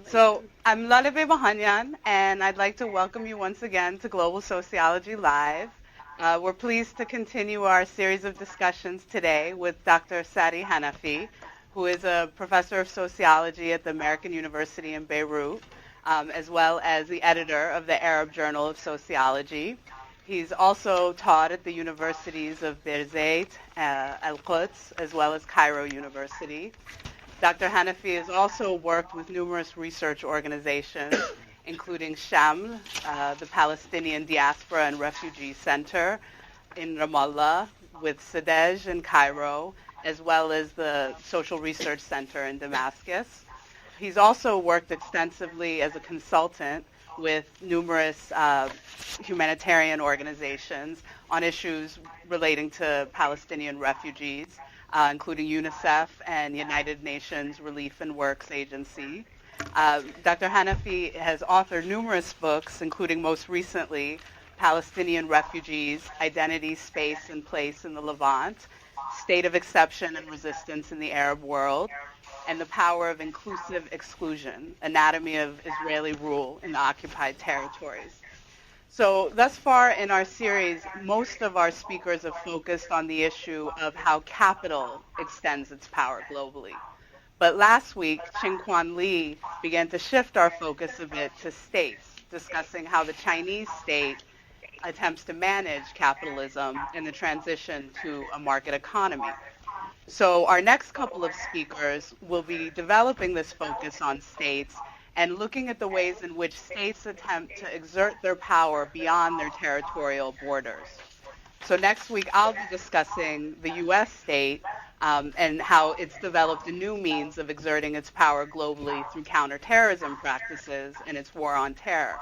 So I'm Lalebe Bahanyan, and I'd like to welcome you once again to Global Sociology Live. We're pleased to continue our series of discussions today with Dr. Sari Hanafi, who is a professor of sociology at the American University in Beirut, as well as the editor of the Arab Journal of Sociology. He's also taught at the universities of Birzeit, Al-Quds, as well as Cairo University. Dr. Hanafi has also worked with numerous research organizations, including SHAM, the Palestinian Diaspora and Refugee Center in Ramallah, with Sadej in Cairo, as well as the Social Research Center in Damascus. He's also worked extensively as a consultant with numerous humanitarian organizations on issues relating to Palestinian refugees, including UNICEF and United Nations Relief and Works Agency. Dr. Hanafi has authored numerous books, including most recently, Palestinian Refugees, Identity, Space, and Place in the Levant, State of Exception and Resistance in the Arab World, and The Power of Inclusive Exclusion, Anatomy of Israeli Rule in the Occupied Territories. So thus far in our series, most of our speakers have focused on the issue of how capital extends its power globally. But last week, Qin Li began to shift our focus a bit to states, discussing how the Chinese state attempts to manage capitalism in the transition to a market economy. So our next couple of speakers will be developing this focus on states and looking at the ways in which states attempt to exert their power beyond their territorial borders. So next week, I'll be discussing the U.S. state and how it's developed a new means of exerting its power globally through counterterrorism practices and its war on terror.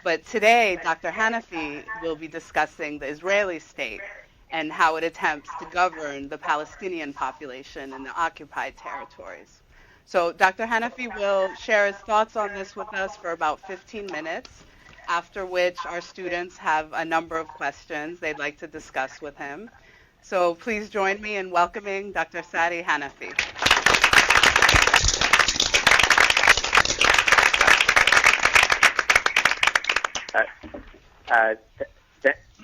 But today, Dr. Hanafi will be discussing the Israeli state and how it attempts to govern the Palestinian population in the occupied territories. So Dr. Hanafi will share his thoughts on this with us for about 15 minutes, after which our students have a number of questions they'd like to discuss with him. So please join me in welcoming Dr. Sari Hanafi.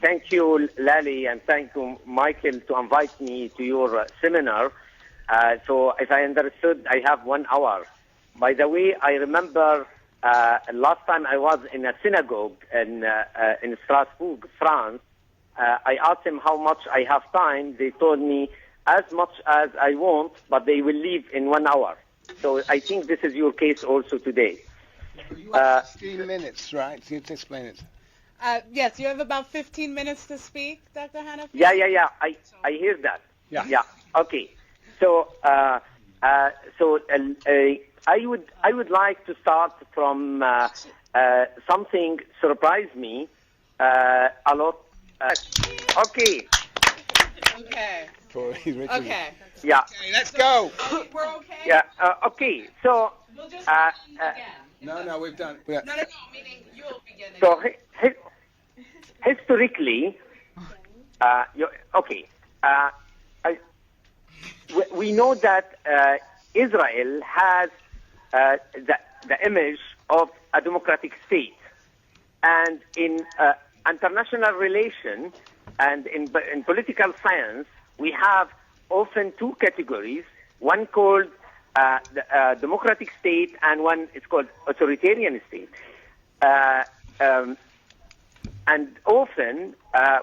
Thank you, Lali, and thank you, Michael, to invite me to your seminar. So if I understood, I have 1 hour. By the way, I remember last time I was in a synagogue in Strasbourg, France. I asked them how much I have time. They told me as much as I want, but they will leave in 1 hour. So I think this is your case also today. You have 15 minutes, right? You have to explain it. Yes, you have about 15 minutes to speak, Dr. Hanafi? Yeah. I hear that. Yeah. Okay. So, I would like to start from something surprised me a lot. Okay. Okay. Yeah. Okay, let's go. We're okay? Yeah. Okay. So. We'll just begin again. No, we've done. No, meaning you'll begin again. So historically, we know that Israel has the image of a democratic state, and in international relations and in political science, we have often two categories: one called the democratic state, and one is called authoritarian state. And often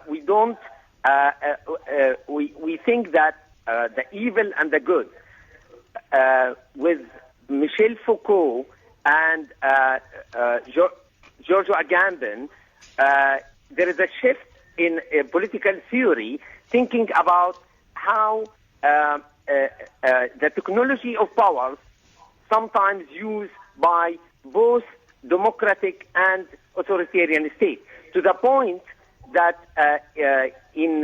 we don't. We think that the evil and the good. With Michel Foucault and Giorgio Agamben, there is a shift in political theory, thinking about how the technology of power sometimes used by both democratic and authoritarian states, to the point that in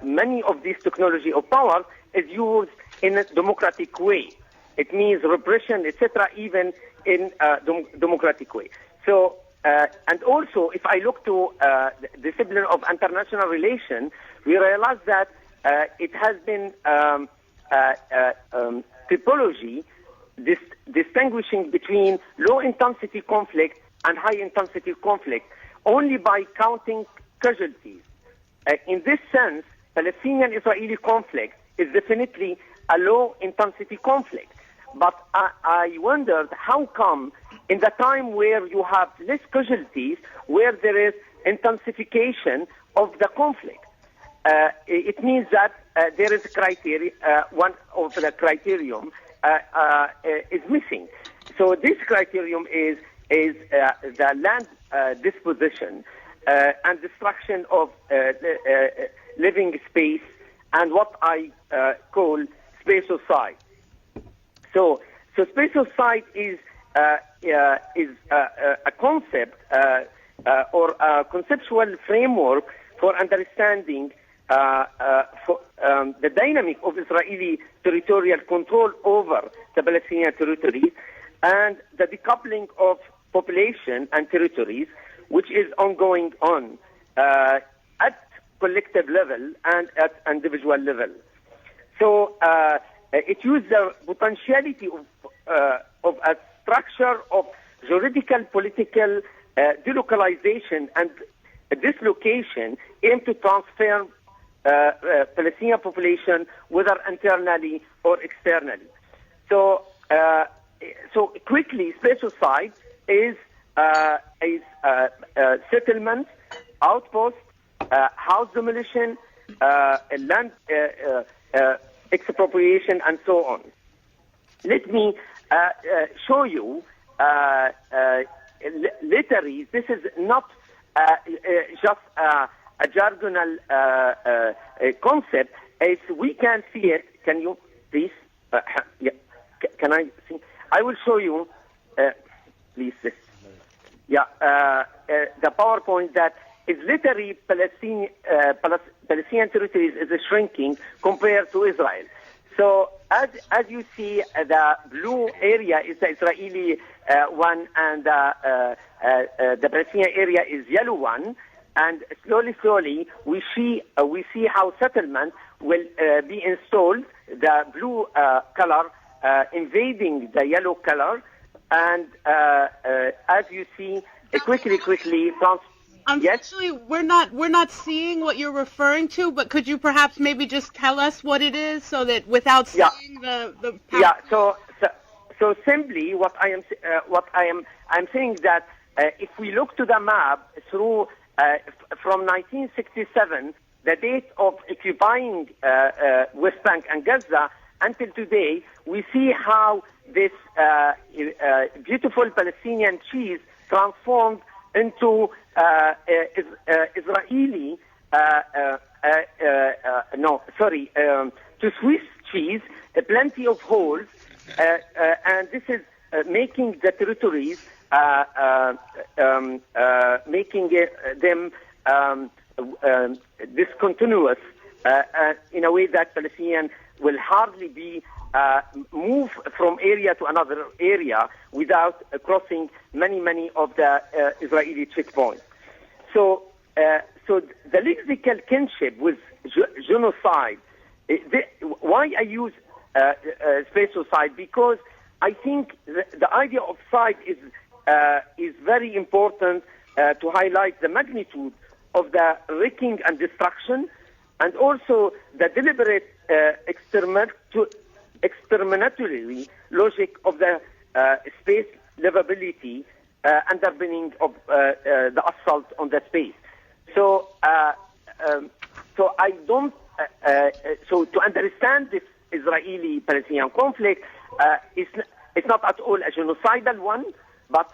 many of these technology of power is used in a democratic way. It means repression, etc., even in a democratic way. So, and also, if I look to the discipline of international relations, we realize that it has been typology distinguishing between low-intensity conflict and high-intensity conflict only by counting casualties. In this sense, Palestinian-Israeli conflict is definitely a low-intensity conflict. But I wondered how come in the time where you have less casualties, where there is intensification of the conflict. It means that there is a criteria, one of the criterion is missing. So this criterion is the land disposition and destruction of living space and what I call Spacio cide. So Spacio cide is a concept or a conceptual framework for understanding the dynamic of Israeli territorial control over the Palestinian territories and the decoupling of population and territories, which is ongoing at collective level and at individual level. So it uses the potentiality of a structure of juridical, political delocalization and dislocation aimed to transfer Palestinian population, whether internally or externally. So quickly, Spacio cide is settlement, outpost, house demolition, land expropriation, and so on. Let me show you literally. This is not just a jargonal concept, as we can see it. Can you please? Yeah. Can I see? I will show you, please. This. Yeah, the PowerPoint that is literally Palestinian territories is shrinking compared to Israel. So as you see, the blue area is the Israeli one, and the Palestinian area is yellow one. And slowly, we see how settlement will be installed. The blue color invading the yellow color, and as you see, quickly. Unfortunately, yes? we're not seeing what you're referring to. But could you perhaps maybe just tell us what it is, so that without seeing the yeah. So simply, what I'm saying that if we look to the map through from 1967, the date of occupying West Bank and Gaza until today, we see how this beautiful Palestinian cheese transformed into Israeli, to Swiss cheese, plenty of holes, and this is making the territories, making them discontinuous in a way that Palestinians will hardly be move from area to another area without crossing many of the Israeli checkpoints. So the lexical kinship with genocide. Why I use Spacio cide? Because I think the idea of cide is very important to highlight the magnitude of the wrecking and destruction, and also the deliberate exterminatory logic of the space livability underpinning of the assault on the space. So I don't. So to understand this Israeli-Palestinian conflict, it's not at all a genocidal one, but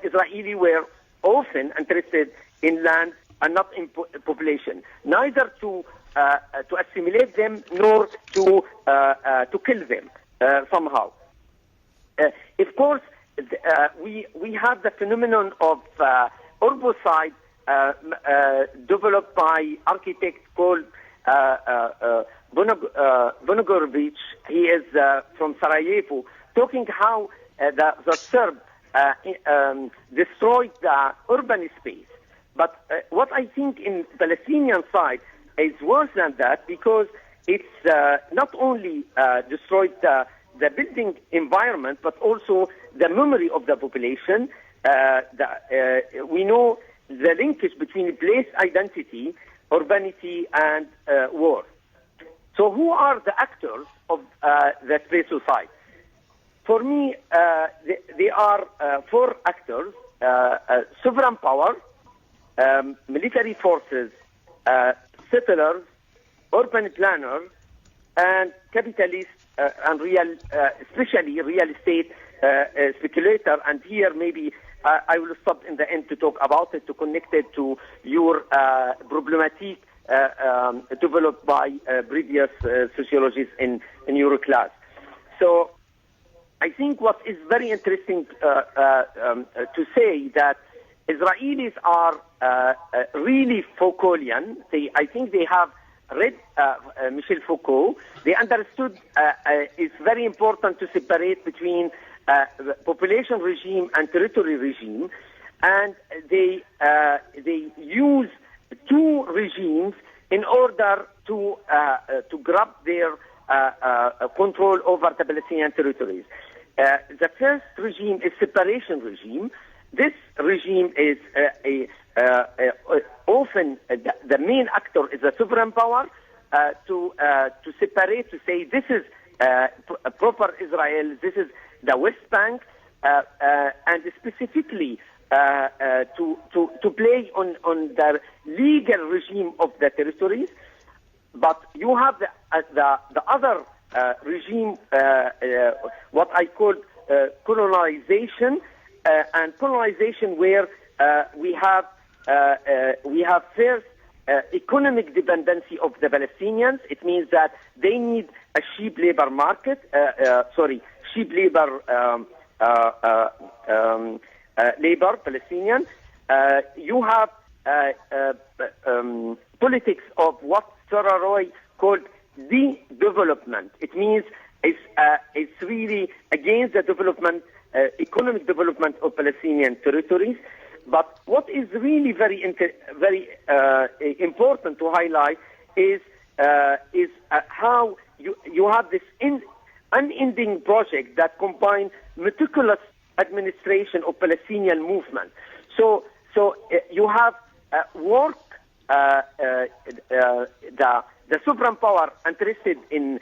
Israeli were often interested in land and not in population, neither to assimilate them nor to kill them somehow. Of course, we have the phenomenon of urbicide developed by architect called Vonogorovic. He is from Sarajevo, talking how the Serb destroyed the urban space. But what I think in Palestinian side is worse than that, because it's not only destroyed the the building environment, but also the memory of the population. We know the linkage between place identity, urbanity, and war. So who are the actors of the Spacio cide? For me, they are four actors: sovereign power, military forces, settlers, urban planners, and capitalists and especially real estate speculator. And here maybe I will stop in the end to talk about it, to connect it to your problematic developed by previous sociologists in your class. So I think what is very interesting to say that Israelis are really Foucaultian. I think they have read Michel Foucault. They understood it's very important to separate between population regime and territory regime, and they use two regimes in order to grab their control over the Palestinian territories. The first regime is separation regime. This regime is often the main actor is the sovereign power to separate, to say this is proper Israel, this is the West Bank, and specifically to play on the legal regime of the territories. But you have the other regime, what I call colonization, and colonization where we have first economic dependency of the Palestinians. It means that they need a cheap labor market, cheap labor labor, Palestinian. You have politics of what Sarah Roy called de-development. It means it's really against the development, economic development of Palestinian territories. But what is really very important to highlight is how you have this unending project that combines meticulous administration of Palestinian movement. So you have work, the sovereign power interested in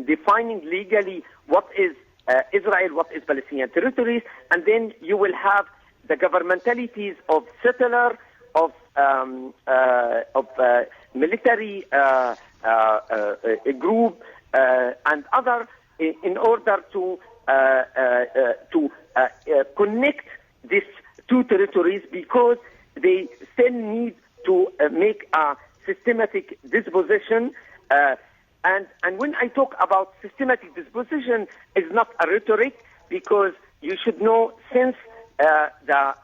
defining legally what is Israel, what is Palestinian territories, and then you will have the governmentalities of settler, of military group, and other, in order to connect these two territories, because they still need to make a systematic disposition. And when I talk about systematic disposition, it's not a rhetoric, because you should know since the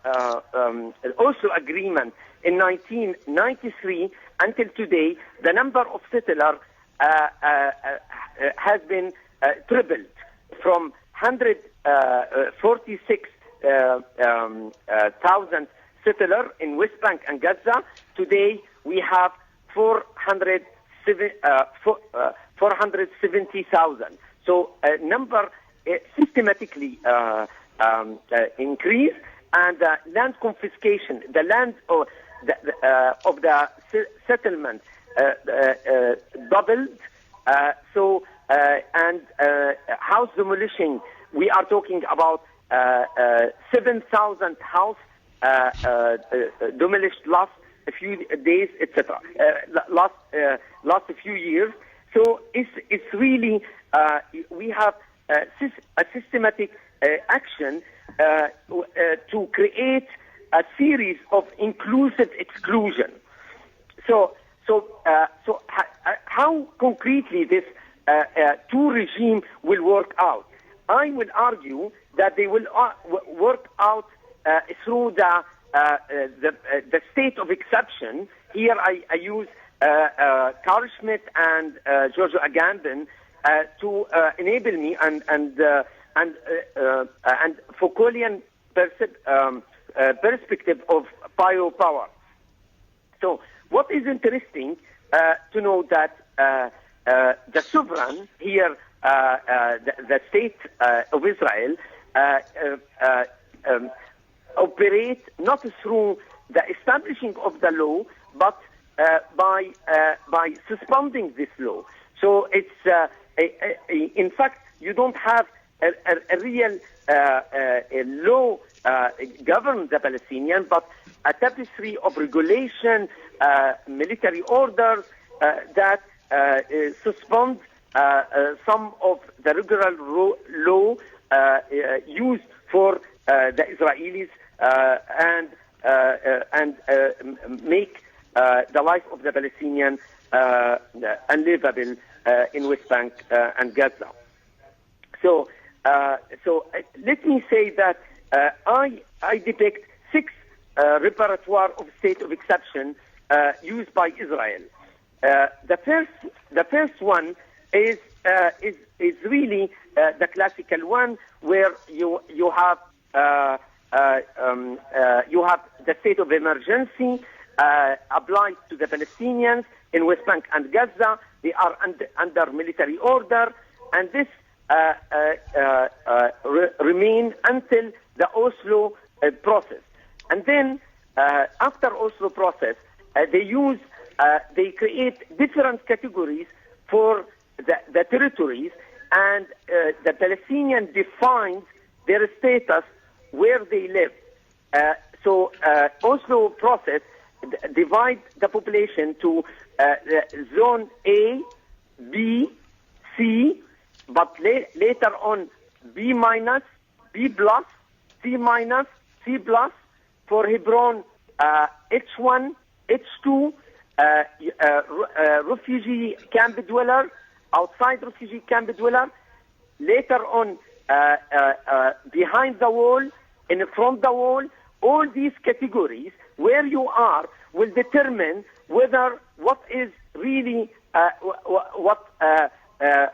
Oslo Agreement in 1993 until today, the number of settlers has been tripled from 146,000 settlers in West Bank and Gaza. Today we have 470,000. So number systematically increase, and land confiscation, the land of the settlement doubled. And house demolition, we are talking about 7,000 house demolished last a few days, etc. Last a few years. So it's really we have a systematic action to create a series of inclusive exclusion. So how concretely this two regime will work out? I will argue that they will work out through the state of exception. Here I use Carl Schmitt and Giorgio Agamben to enable me and Foucaultian perspective of biopower. So what is interesting to know that the sovereign here the state of Israel operate not through the establishing of the law, but by suspending this law. So it's in fact you don't have a real law govern the Palestinian, but a tapestry of regulation, military orders that suspend some of the regular law used for the Israelis and make the life of the Palestinian unlivable in West Bank and Gaza. So let me say that I depict 6 repertoire of state of exception used by Israel. The first one is really the classical one, where you have the state of emergency applied to the Palestinians in West Bank and Gaza. They are under military order, and this remain until the Oslo process. And then after Oslo process, they create different categories for the territories, and the Palestinian defines their status where they live. So Oslo process divide the population to zone A, B, C, but later on B minus, B plus, C minus, C plus. For Hebron, H1, H2, refugee camp dweller, outside refugee camp dweller. Later on, behind the wall, in front of the wall. All these categories where you are will determine whether what is really what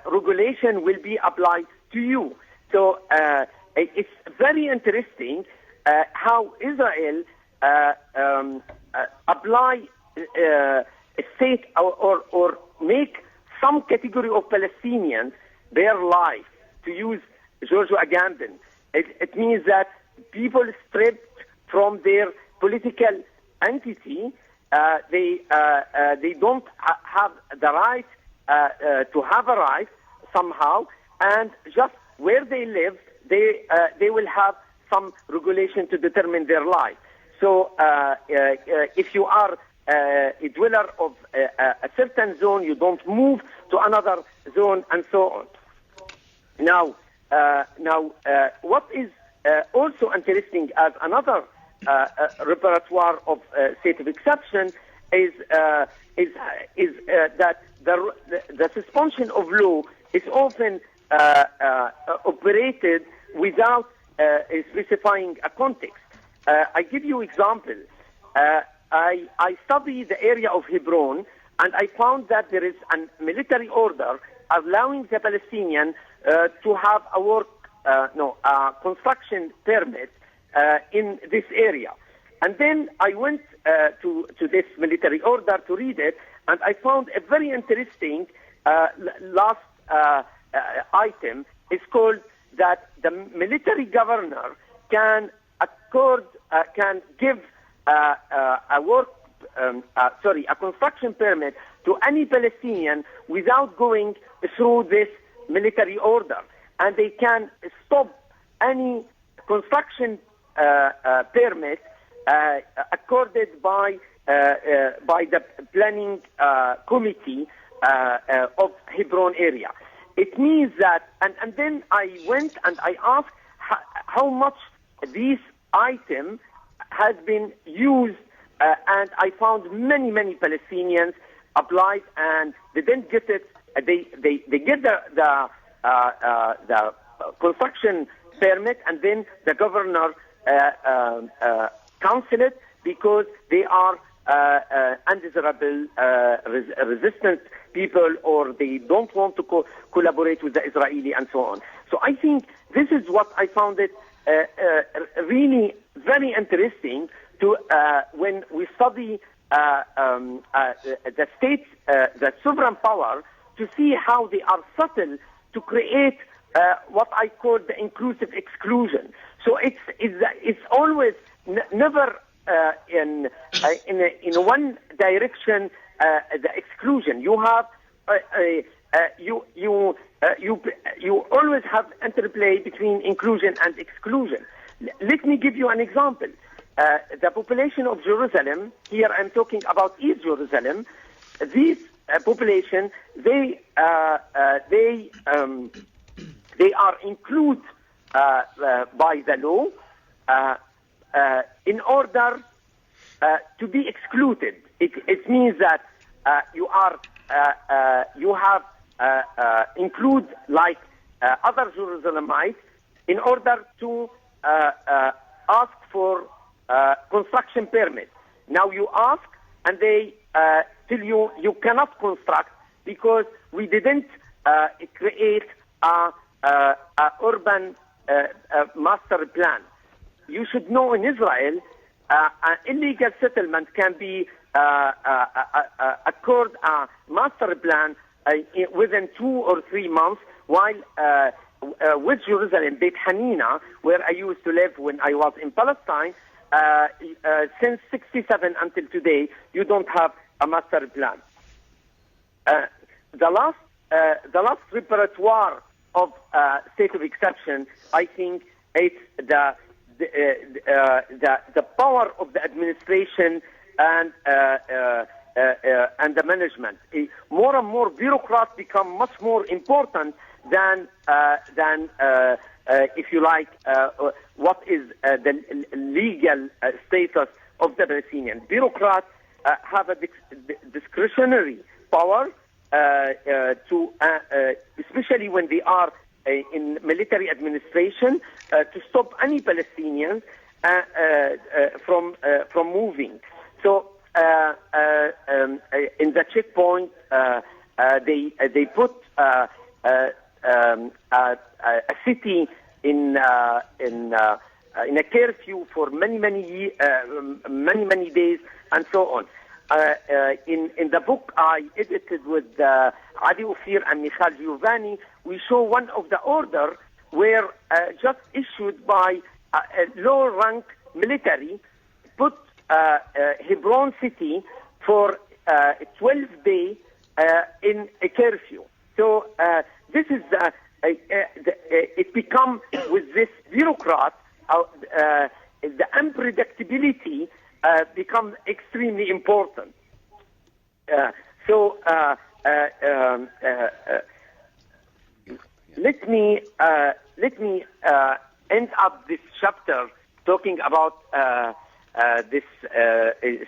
regulation will be applied to you. So it's very interesting how Israel apply a state or make some category of Palestinians their life, to use Giorgio Agamben. It means that people stripped from their political entity, they don't have the right to have a right somehow, and just where they live, they will have some regulation to determine their life. So if you are a dweller of a certain zone, you don't move to another zone, and so on. Now, what is also interesting as another repertoire of state of exception is that the suspension of law is often operated without specifying a context. I give you example. I study the area of Hebron, and I found that there is a military order allowing the Palestinian to have a construction permit in this area. And then I went to this military order to read it, and I found a very interesting last item. It's called that the military governor can give a construction permit to any Palestinian without going through this military order, and they can stop any construction permit accorded by the planning committee of Hebron area. It means that, and then I went and I asked how much this item has been used, and I found many Palestinians applied and they didn't get it. They get the construction permit, and then the governor cancel it because they are undesirable, resistant people, or they don't want to collaborate with the Israeli, and so on. So I think this is what I found it really very interesting to when we study the states, the sovereign power, to see how they are subtle to create what I call the inclusive exclusion. So it's always never in one direction the exclusion. You have you always have interplay between inclusion and exclusion. Let me give you an example. The population of Jerusalem, here I'm talking about East Jerusalem, this population, they are included by the law in order to be excluded. It means that you have include like other Jerusalemites in order to ask for construction permit. Now you ask, and they tell you you cannot construct because we didn't create a urban master plan. You should know in Israel, an illegal settlement can be accord a master plan within 2 or 3 months, while with Jerusalem, Beit Hanina, where I used to live when I was in Palestine, since 67 until today, you don't have a master plan. The last repertoire of state of exception, I think, it's the power of the administration and the management. More and more bureaucrats become much more important than if you like, what is the legal status of the Palestinian. Bureaucrats have a discretionary power to, especially when they are in military administration, to stop any Palestinians from moving. So in the checkpoint, they put a city in a curfew for many days and so on. In the book I edited with Adi Ophir and Michal Giovanni, we show one of the order where just issued by a low-rank military put Hebron city for 12 days in a curfew. So this is it become with this bureaucrat, the unpredictability become extremely important. Let me end up this chapter talking about this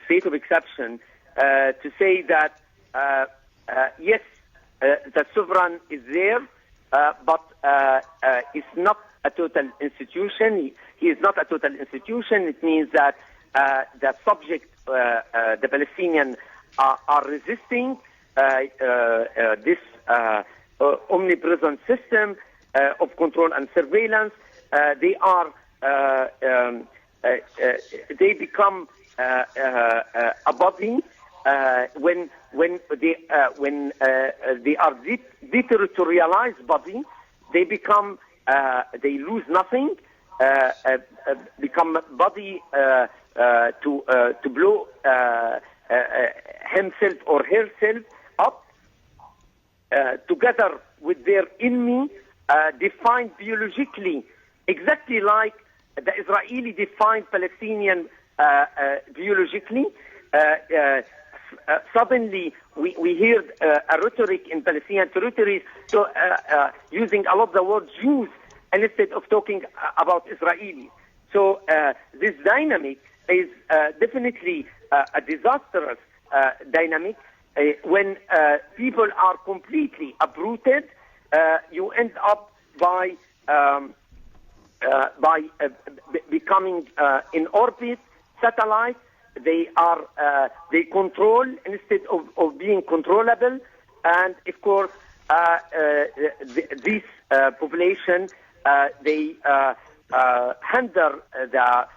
state of exception to say that yes, the sovereign is there, but it's not a total institution. He is not a total institution. It means that the subject, the Palestinians, are resisting this omnipresent system of control and surveillance. They become a body when they are deterritorialized body. They become they lose nothing. Become body to blow himself or herself up together with their enemy, defined biologically, exactly like the Israeli defined Palestinian biologically. Suddenly, we hear a rhetoric in Palestinian territories, so using a lot of the word Jews instead of talking about Israelis. So this dynamic is definitely a disastrous dynamic. When people are completely uprooted, you end up by becoming in orbit, satellite. They control instead of being controllable, and of course this population they hinder the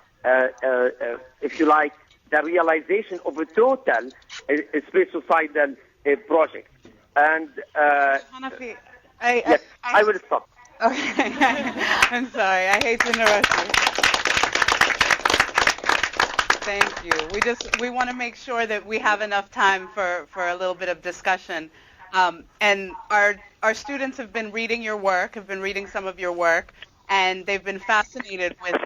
if you like the realization of a total spacio cide project. And Hanafi, Yes, I will stop. Okay. I'm sorry. I hate to interrupt you. Thank you. We want to make sure that we have enough time for a little bit of discussion. And our students have been reading your work, have been reading some of your work, and they've been fascinated with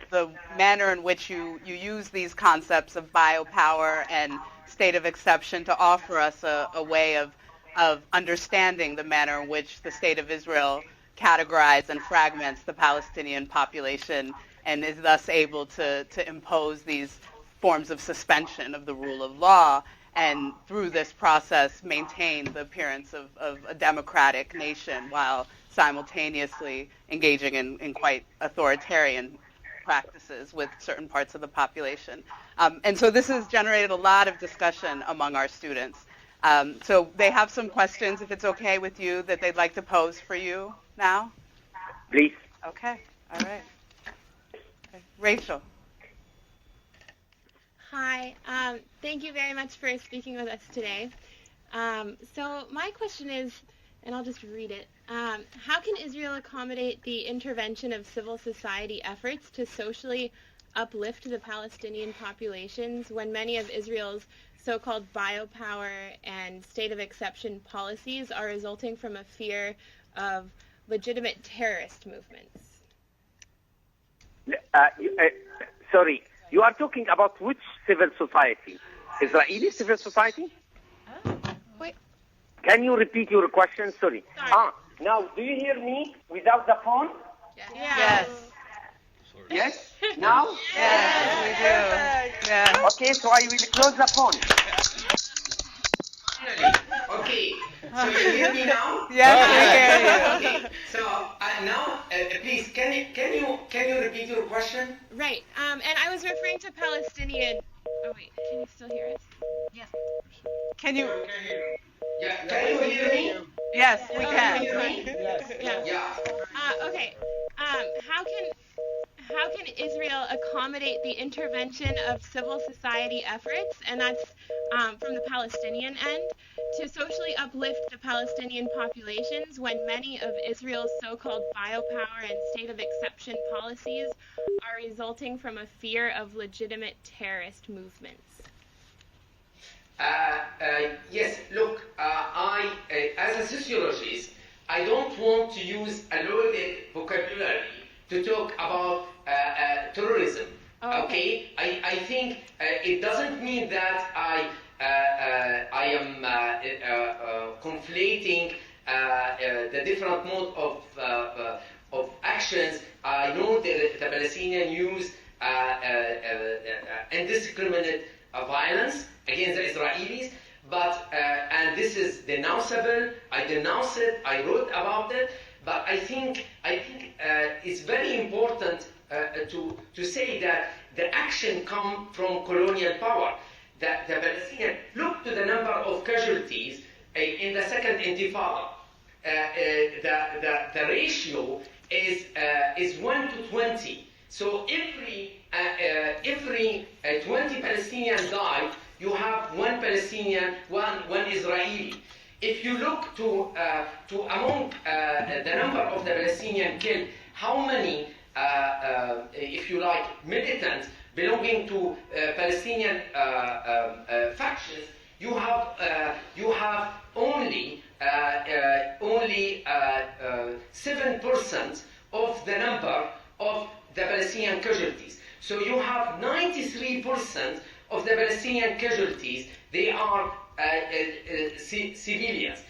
the manner in which you use these concepts of biopower and state of exception to offer us a way of understanding the manner in which the state of Israel categorizes and fragments the Palestinian population and is thus able to impose these forms of suspension of the rule of law, and through this process maintain the appearance of a democratic nation while simultaneously engaging in quite authoritarian practices with certain parts of the population. And so this has generated a lot of discussion among our students. So they have some questions, if it's okay with you, that they'd like to pose for you now. Please. Okay. All right. Okay. Rachel. Hi. Thank you very much for speaking with us today. So my question is, and I'll just read it, how can Israel accommodate the intervention of civil society efforts to socially uplift the Palestinian populations when many of Israel's so-called biopower and state of exception policies are resulting from a fear of legitimate terrorist movements? Sorry, you are talking about which civil society? Israeli civil society? Wait. Can you repeat your question? Sorry. Now, do you hear me without the phone? Yes. Yes? Now? Yes, we do. Yeah. Okay, so I will close the phone. Okay, so you hear me now? Yes, we hear you. Okay, so now, please, can you repeat your question? Right. And I was referring to Palestinian. Oh wait, can you still hear us? Yes. Can you? Yeah, can you hear me? Yes, we Can can. you hear me? Yes. Yeah. Okay. How can Israel accommodate the intervention of civil society efforts, and that's from the Palestinian end, to socially uplift the Palestinian populations when many of Israel's so-called biopower and state of exception policies are resulting from a fear of legitimate terrorist movements? Yes, look, as a sociologist, I don't want to use a loaded vocabulary to talk about terrorism. Okay? I think it doesn't mean that I am conflating the different mode of actions. I know that the Palestinians use indiscriminate violence against the Israelis, but and this is denounceable. I denounce it. I wrote about it. But I think it's very important to say that the action come from colonial power. That the Palestinians look to the number of casualties in the second Intifada. The ratio is 1 to 20. So every 20 Palestinians died, you have one Palestinian, one Israeli. If you look to among the number of the Palestinians killed, how many, if you like, militants belonging to Palestinian factions, you have only 7% of the number of the Palestinian casualties. So you have 93% of the Palestinian casualties. They are civilians.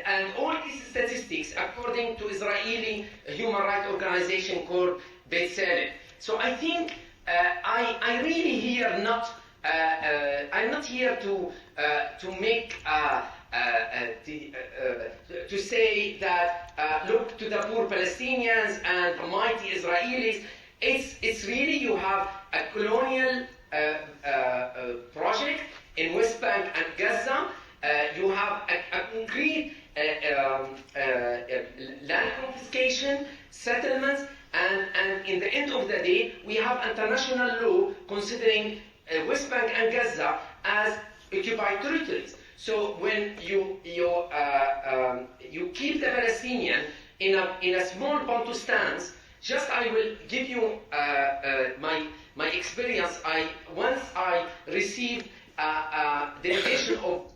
And all these statistics, according to Israeli human rights organization called B'Tselem. So I think I really here not. I'm not here to make to say that look to the poor Palestinians and the mighty Israelis. It's really you have a colonial project in West Bank and Gaza. You have a concrete land confiscation, settlements, and in the end of the day, we have international law considering West Bank and Gaza as occupied territories. So when you keep the Palestinian in a small Bantustans, just I will give you my experience. Once I received a delegation of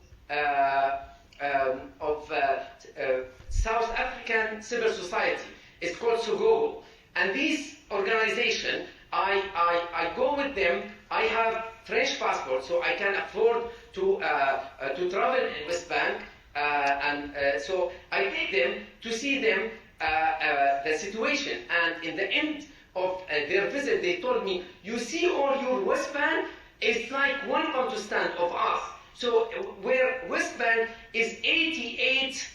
South African civil society. It's called Sogogo. And this organization, I go with them. I have French passport, so I can afford to travel in West Bank. So I take them to see them the situation. And in the end of their visit, they told me, you see all your West Bank is like one Bantustans of us. So where West Bank is 88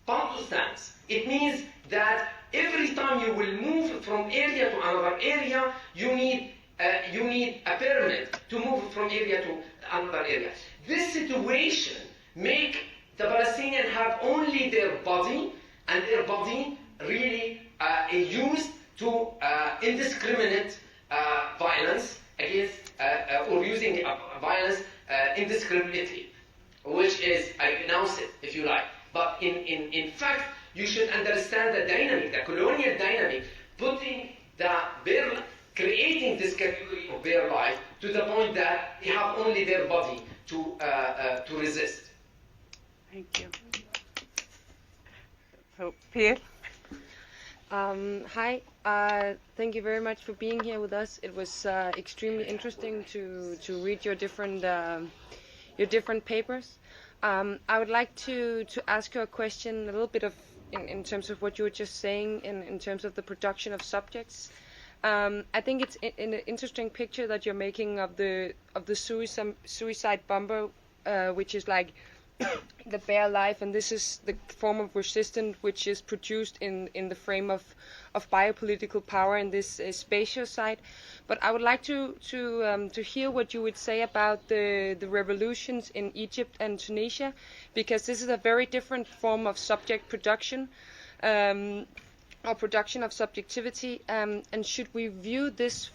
Bantustans, it means that every time you will move from area to another area, you need a permit to move from area to another area. This situation make the Palestinians have only their body, and their body really used to indiscriminate violence against or using violence indiscriminately, which is, I denounce it if you like. But in fact, you should understand the dynamic, the colonial dynamic, creating this category of bare life to the point that they have only their body to resist. Thank you. So, Pierre? Hi, thank you very much for being here with us. It was extremely interesting to read your different papers. I would like to ask you a question, a little bit of in terms of what you were just saying in terms of the production of subjects. I think it's an interesting picture that you're making of the suicide bomber, which is like the bare life, and this is the form of resistance which is produced in the frame of biopolitical power in this Spacio cide. But I would like to hear what you would say about the revolutions in Egypt and Tunisia, because this is a very different form of subject production, or production of subjectivity, and should we view this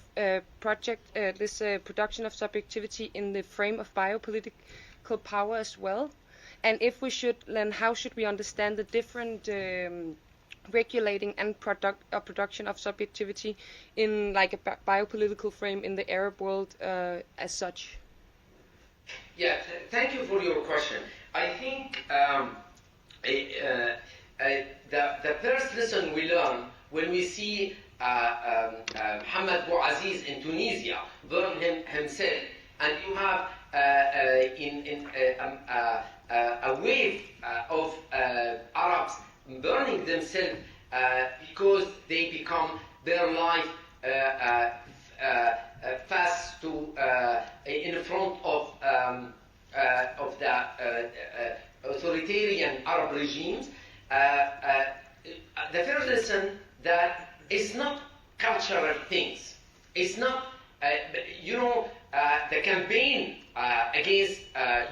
production of subjectivity in the frame of biopolitical power as well? And if we should, then how should we understand the different regulating and production of subjectivity in like a biopolitical frame in the Arab world as such? Yeah, thank you for your question. I think the first lesson we learn when we see Mohammed Bouaziz in Tunisia burn himself, and you have a wave of Arabs burning themselves because they become their life fast to in front of the authoritarian Arab regimes. The first lesson that it's not cultural things. It's not, the campaign against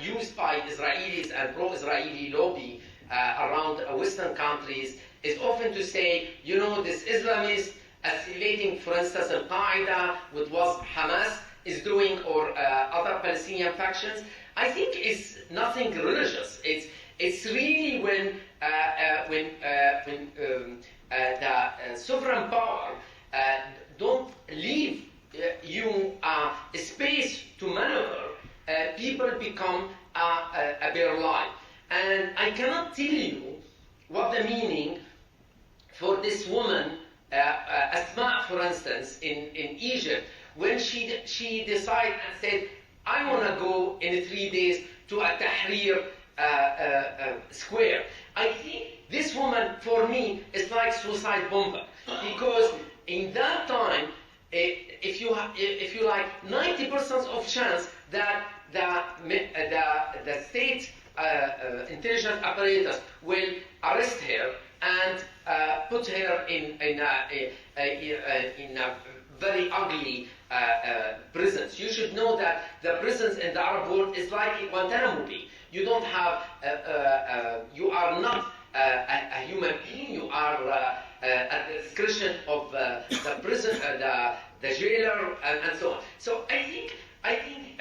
used by Israelis and pro-Israeli lobby around Western countries is often to say, this Islamist assimilating, for instance, Al-Qaeda with what Hamas is doing, or other Palestinian factions. I think it's nothing religious. It's really when the sovereign power don't leave you a space to maneuver, people become a bare life. And I cannot tell you what the meaning for this woman, Asma, for instance, in Egypt, when she decided and said, I want to go in 3 days to a Tahrir square. I think this woman, for me, is like suicide bomber, because in that time, if you like 90% of chance that the state intelligence apparatus will arrest her and put her in a very ugly prisons. You should know that the prisons in the Arab world is like Guantanamo Bay. You don't have, you are not a human being. You are at the discretion of the prison, the jailer, and so on. So I think I think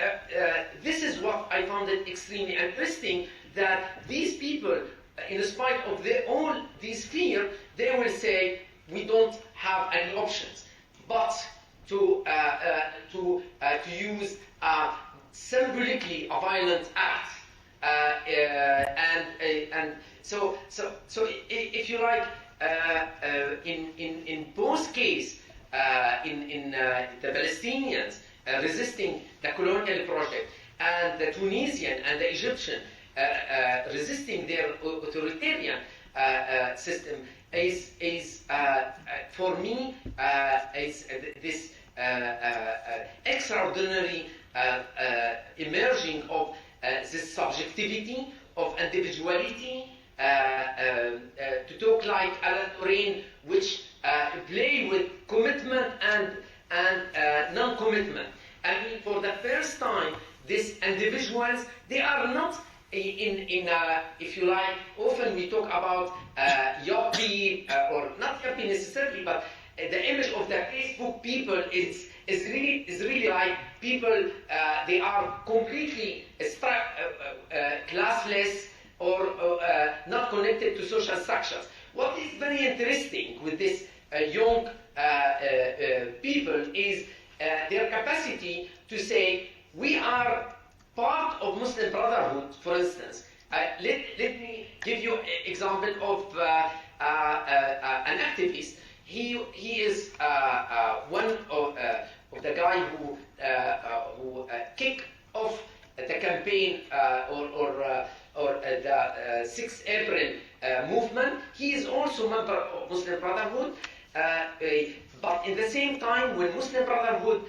this is what I found it extremely interesting, that these people, in spite of all these fear, they will say, we don't have any options but to use symbolically a violent act. And so if you like, in both cases, in the Palestinians resisting the colonial project, and the Tunisian and the Egyptian resisting their authoritarian system, is for me is this extraordinary emerging of this subjectivity of individuality, to talk like Alan Turing, which play with commitment and non-commitment. I mean, for the first time, these individuals, they are not if you like, often we talk about yuppie, or not yuppie necessarily, but the image of the Facebook people is really like people, they are completely classless, or not connected to social structures. What is very interesting with this young people is their capacity to say, we are part of Muslim Brotherhood, for instance. Let me give you an example of an activist. He is one of the guy who kicked off the campaign or the 6th April movement. He is also a member of Muslim Brotherhood, but in the same time, when Muslim Brotherhood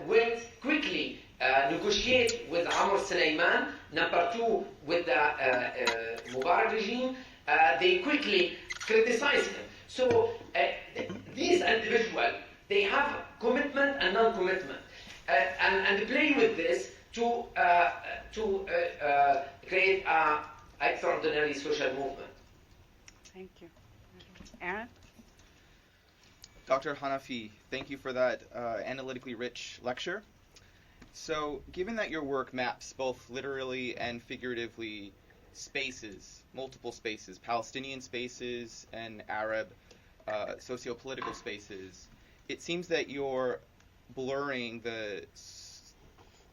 went quickly negotiate with Amr Sulaiman, number 2 with the Mubarak regime, they quickly criticized him. So these individuals, they have commitment and non-commitment, and play with this to create an extraordinary social movement. Thank you. Aaron? Dr. Hanafi, thank you for that analytically rich lecture. So, given that your work maps both literally and figuratively spaces, multiple spaces, Palestinian spaces and Arab socio-political spaces, it seems that you're blurring the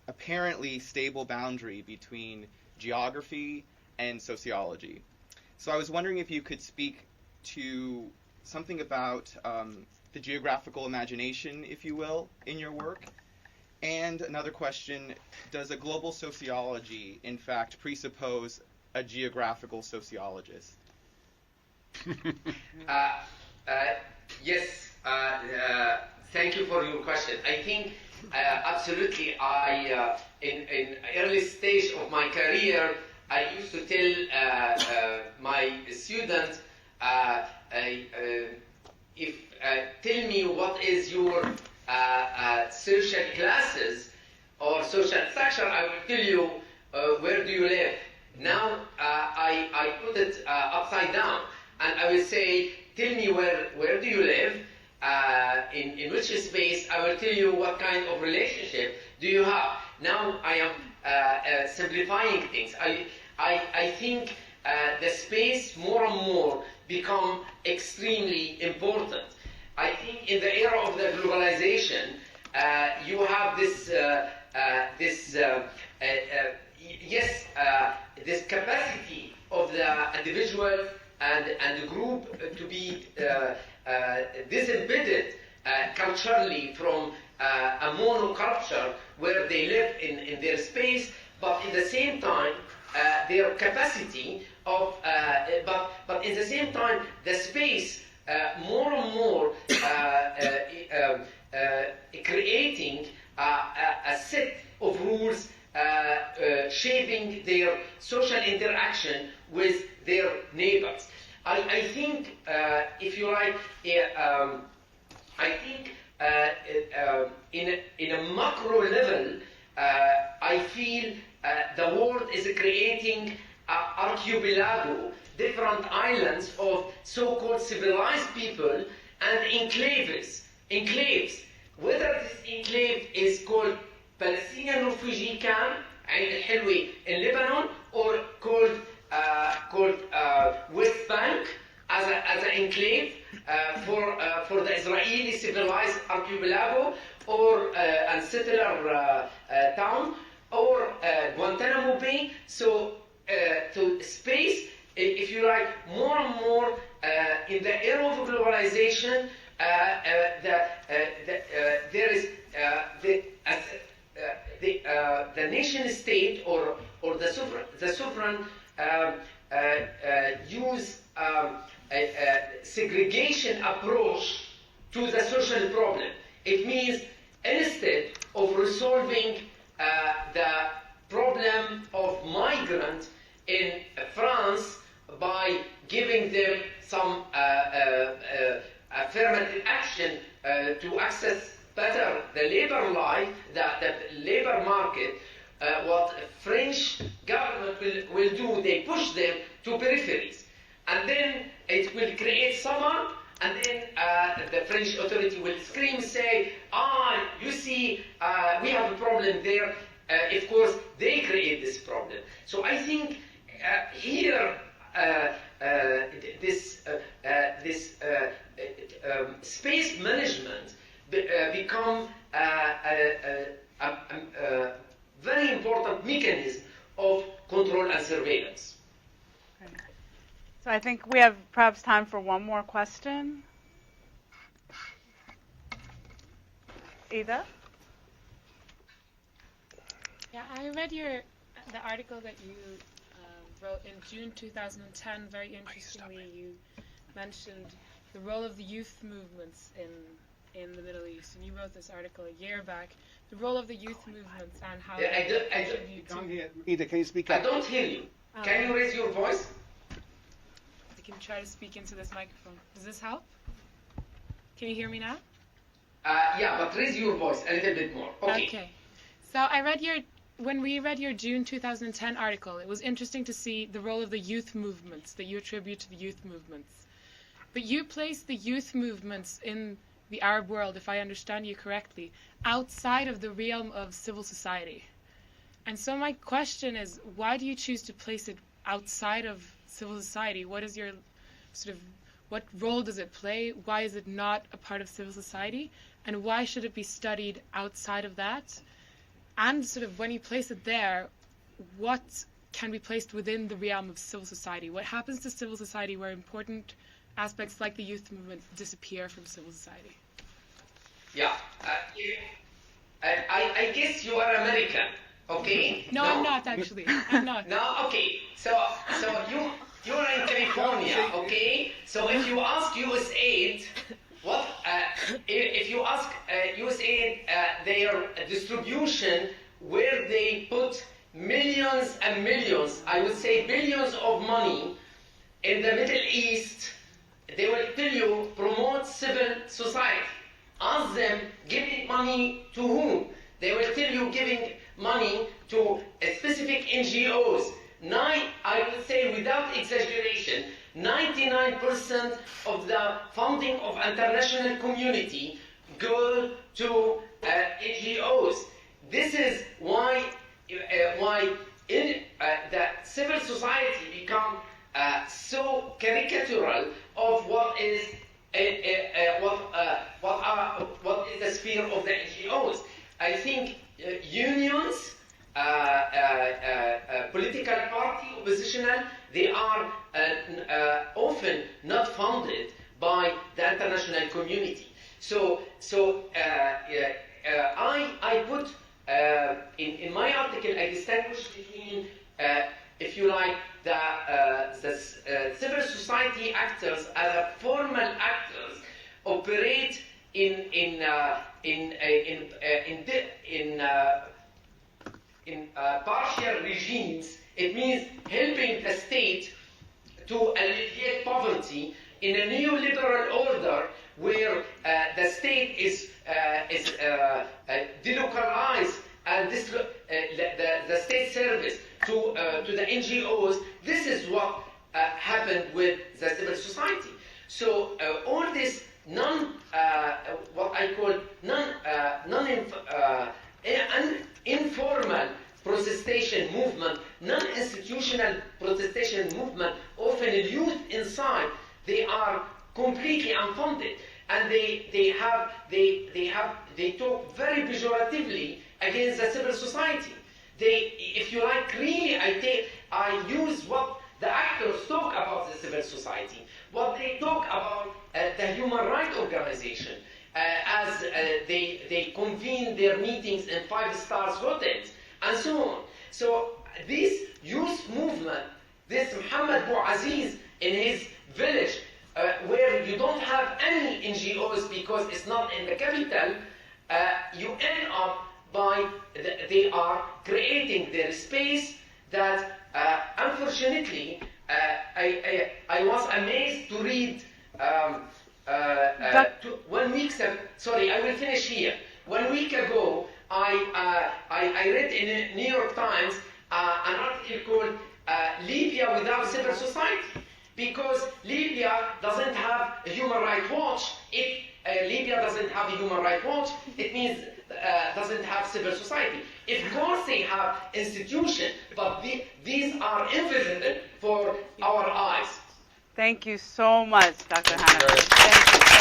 apparently stable boundary between geography and sociology. So I was wondering if you could speak to something about the geographical imagination, if you will, in your work. And another question, does a global sociology, in fact, presuppose a geographical sociologist? Yes, thank you for your question. I think absolutely, in early stage of my career, I used to tell my students, tell me what is your social classes or social structure, I will tell you where do you live. Now I put it upside down, and I will say, tell me where do you live, in which space, I will tell you what kind of relationship do you have. Now I am simplifying things. I think the space more and more become extremely important. I think in the era of the globalization, you have this capacity of the individual and the group to be disembedded culturally from a monoculture where they live in their space, but in the same time their capacity of but in the same time the space more and more creating a set of rules shaping their social interaction with their neighbors. I think, if you like, I think in a macro level, I feel the world is creating archipelago, different islands of so-called civilized people and enclaves. Whether this enclave is called Palestinian refugee camp عين الحلوة in Lebanon, or called West Bank as an enclave for the Israeli civilized archipelago or and settler town, or Guantanamo Bay. So to space, if you like, more and more in the era of globalization, there is the nation state or the sovereign use a segregation approach to the social problem. It means instead of resolving the problem of migrants in France by giving them some affirmative action to access better the labor life, the labor market, what French government will do, they push them to peripheries. And then it will create summer, and then the French authority will scream, say, you see, we have a problem there. Of course, they create this problem. So I think here, this space management become a very important mechanism of control and surveillance. So I think we have perhaps time for one more question. Ida? Yeah, I read the article that you wrote in June 2010. Very interestingly, you mentioned the role of the youth movements in the Middle East, and you wrote this article a year back. The role of the youth movements and how I don't hear. Ida, can you speak up? I don't hear you. Can you raise your voice? I can try to speak into this microphone. Does this help? Can you hear me now? Yeah, but raise your voice a little bit more. Okay. So when we read your June 2010 article, it was interesting to see the role of the youth movements that you attribute to the youth movements. But you place the youth movements in the Arab world, if I understand you correctly, outside of the realm of civil society. And so my question is, why do you choose to place it outside of civil society? What is your what role does it play? Why is it not a part of civil society? And why should it be studied outside of that? And when you place it there, what can be placed within the realm of civil society? What happens to civil society where important aspects like the youth movement disappear from civil society? Yeah. I guess you are American, okay? No, I'm not actually. I'm not. No, okay. So you're in California, okay? So if you ask USAID, if you ask USAID their distribution, where they put millions and millions, I would say billions of money in the Middle East, they will tell you promote civil society. Ask them giving money to whom? They will tell you giving money to specific NGOs. I would say without exaggeration, 99% of the funding of international community go to NGOs. This is why the civil society become so caricatural of what is the sphere of the NGOs. I think unions, political party, oppositional, they are often not funded by the international community. So I put in my article, I distinguish between, if you like, the civil society actors as a formal actors operate in partial regimes. It means helping the state to alleviate poverty in a neoliberal order where the state is delocalized and the state service to the NGOs. This is what happened with the civil society. So all this what I call informal protestation movement, non-institutional protestation movement, often youth inside, they are completely unfunded, and they talk very pejoratively against the civil society. They, if you like, really, I use what the actors talk about the civil society, what they talk about the human rights organization, as they convene their meetings in 5-star hotels, and so on. So this youth movement, this Muhammad Bouaziz in his village, where you don't have any NGOs because it's not in the capital, you end up by, they are creating their space that, unfortunately, I was amazed to read 1 week ago, sorry, I will finish here. 1 week ago, I read in the New York Times an article called Libya Without Civil Society, because Libya doesn't have a Human Rights Watch. If Libya doesn't have a Human Rights Watch, it means doesn't have civil society. Of course they have institutions, but these are invisible for our eyes. Thank you so much, Dr. Hanafi. Thank you.